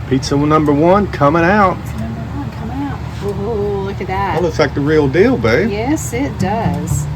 Pizza number one coming out. Pizza number one coming out. Oh, look at that. That looks like the real deal, babe. Yes, it does.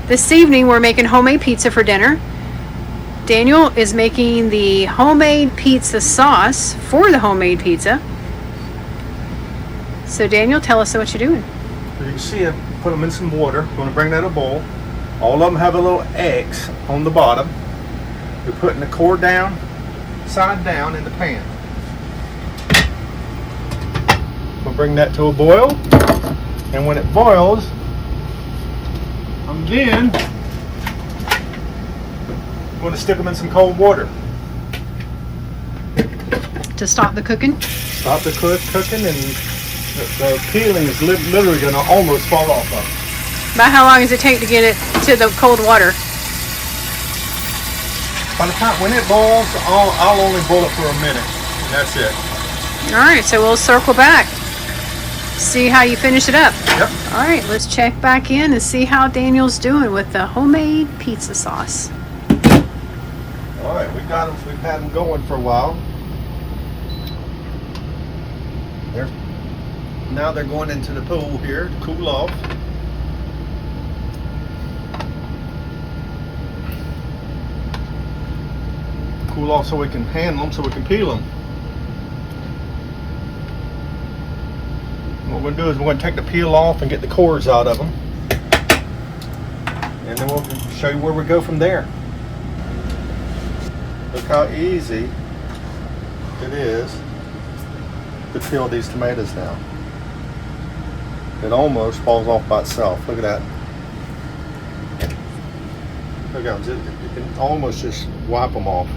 This evening we're making homemade pizza for dinner. Daniel is making the homemade pizza sauce for the homemade pizza. So Daniel, tell us what you're doing. As you can see, I put them in some water. I'm going to bring that to a boil. All of them have a little X on the bottom. We're putting the core down, side down in the pan. We'll bring that to a boil, and when it boils, I'm then going to stick them in some cold water. To stop the cooking? Stop the cooking, and the peeling is literally going to almost fall off of it. About how long does it take to get it to the cold water? By the time when it boils, I'll only boil it for a minute. And that's it. All right, so we'll circle back. See how you finish it up. Yep. All right, let's check back in and see how Daniel's doing with the homemade pizza sauce. All right, we've had them going for a while. Now they're going into the pool here to cool off. Cool off so we can handle them, so we can peel them. What we're going to do is we're going to take the peel off and get the cores out of them. And then we'll show you where we go from there. Look how easy it is to peel these tomatoes now. It almost falls off by itself. Look at that. Look at it. You can almost just wipe them off.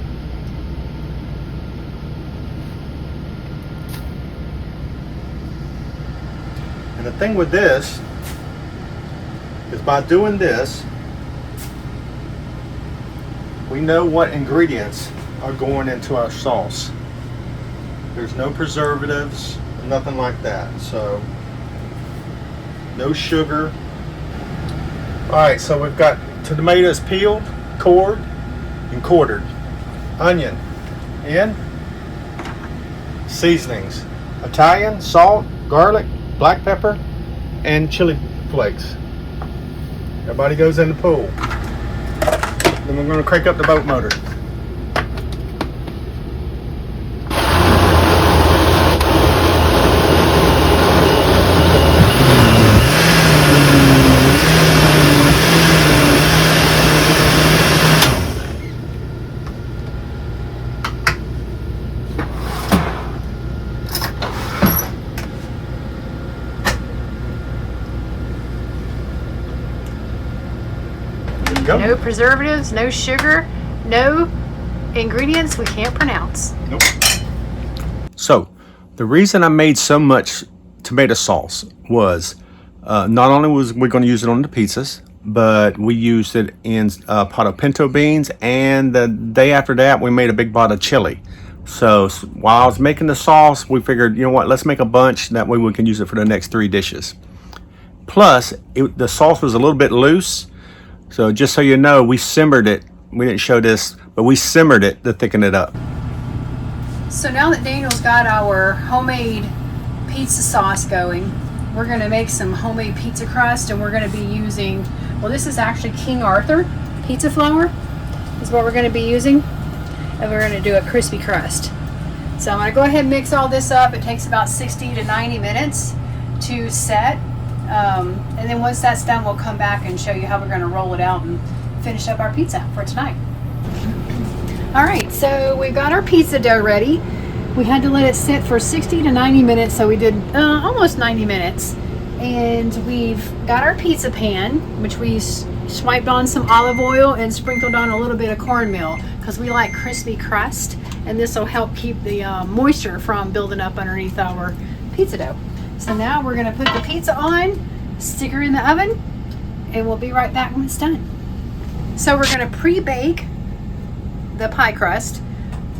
And the thing with this is by doing this, we know what ingredients are going into our sauce. There's no preservatives, nothing like that. So, no sugar. Alright, so we've got tomatoes peeled, cored, and quartered. Onion in. Seasonings. Italian, salt, garlic, black pepper, and chili flakes. Everybody goes in the pool. Then we're going to crank up the boat motor. No preservatives, no sugar, no ingredients we can't pronounce. Nope. So, the reason I made so much tomato sauce was not only was we going to use it on the pizzas, but we used it in a pot of pinto beans, and the day after that we made a big pot of chili. So while I was making the sauce, we figured, you know what, let's make a bunch, that way we can use it for the next 3 dishes. Plus, the sauce was a little bit loose. So just so you know, we simmered it. We didn't show this, but we simmered it to thicken it up. So now that Daniel's got our homemade pizza sauce going, we're going to make some homemade pizza crust, and we're going to be using, well, this is actually King Arthur pizza flour is what we're going to be using, and we're going to do a crispy crust. So I'm going to go ahead and mix all this up. It takes about 60 to 90 minutes to set. And then once that's done, we'll come back and show you how we're going to roll it out and finish up our pizza for tonight. All right, so we've got our pizza dough ready. We had to let it sit for 60 to 90 minutes, so we did almost 90 minutes. And we've got our pizza pan, which we swiped on some olive oil and sprinkled on a little bit of cornmeal because we like crispy crust, and this will help keep the moisture from building up underneath our pizza dough. So now we're gonna put the pizza on, stick her in the oven, and we'll be right back when it's done. So we're gonna pre-bake the pie crust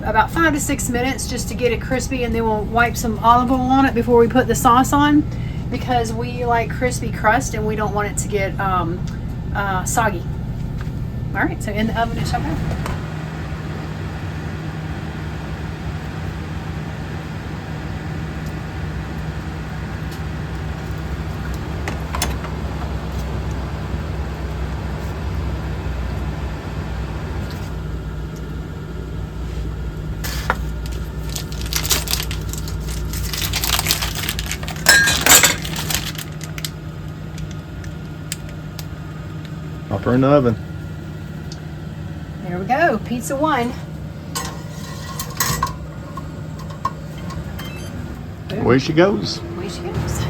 about 5 to 6 minutes just to get it crispy, and then we'll wipe some olive oil on it before we put the sauce on, because we like crispy crust and we don't want it to get soggy. All right, so in the oven it shall go. Pop her in the oven. There we go, pizza 1. Away she goes. Away she goes.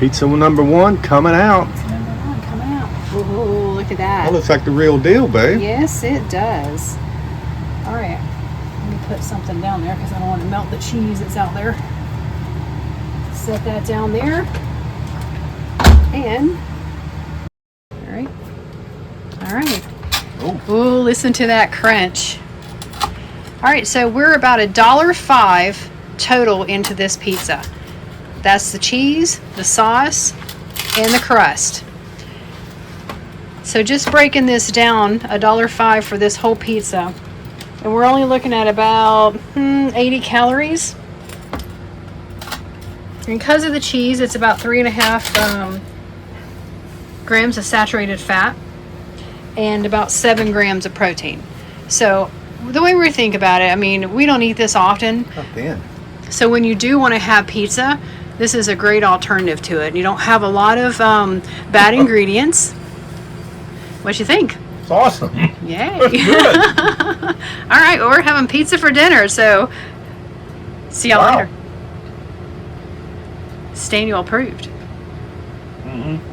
Pizza number 1 coming out. Pizza number 1 coming out. Oh, look at that. That looks like the real deal, babe. Yes, it does. All right, let me put something down there because I don't want to melt the cheese that's out there. Set that down there. And, all right. Oh, listen to that crunch. All right, so we're about $1.05 total into this pizza. That's the cheese, the sauce, and the crust. So just breaking this down, $1.05 for this whole pizza. And we're only looking at about 80 calories. And because of the cheese, it's about 3.5 grams of saturated fat and about 7 grams of protein. So the way we think about it, I mean, we don't eat this often. Not then. So when you do want to have pizza, this is a great alternative to it. You don't have a lot of bad ingredients. What you think? It's awesome. Yay. That's good. All right, well, we're having pizza for dinner, so see y'all later. Staniel approved. Mm-hmm.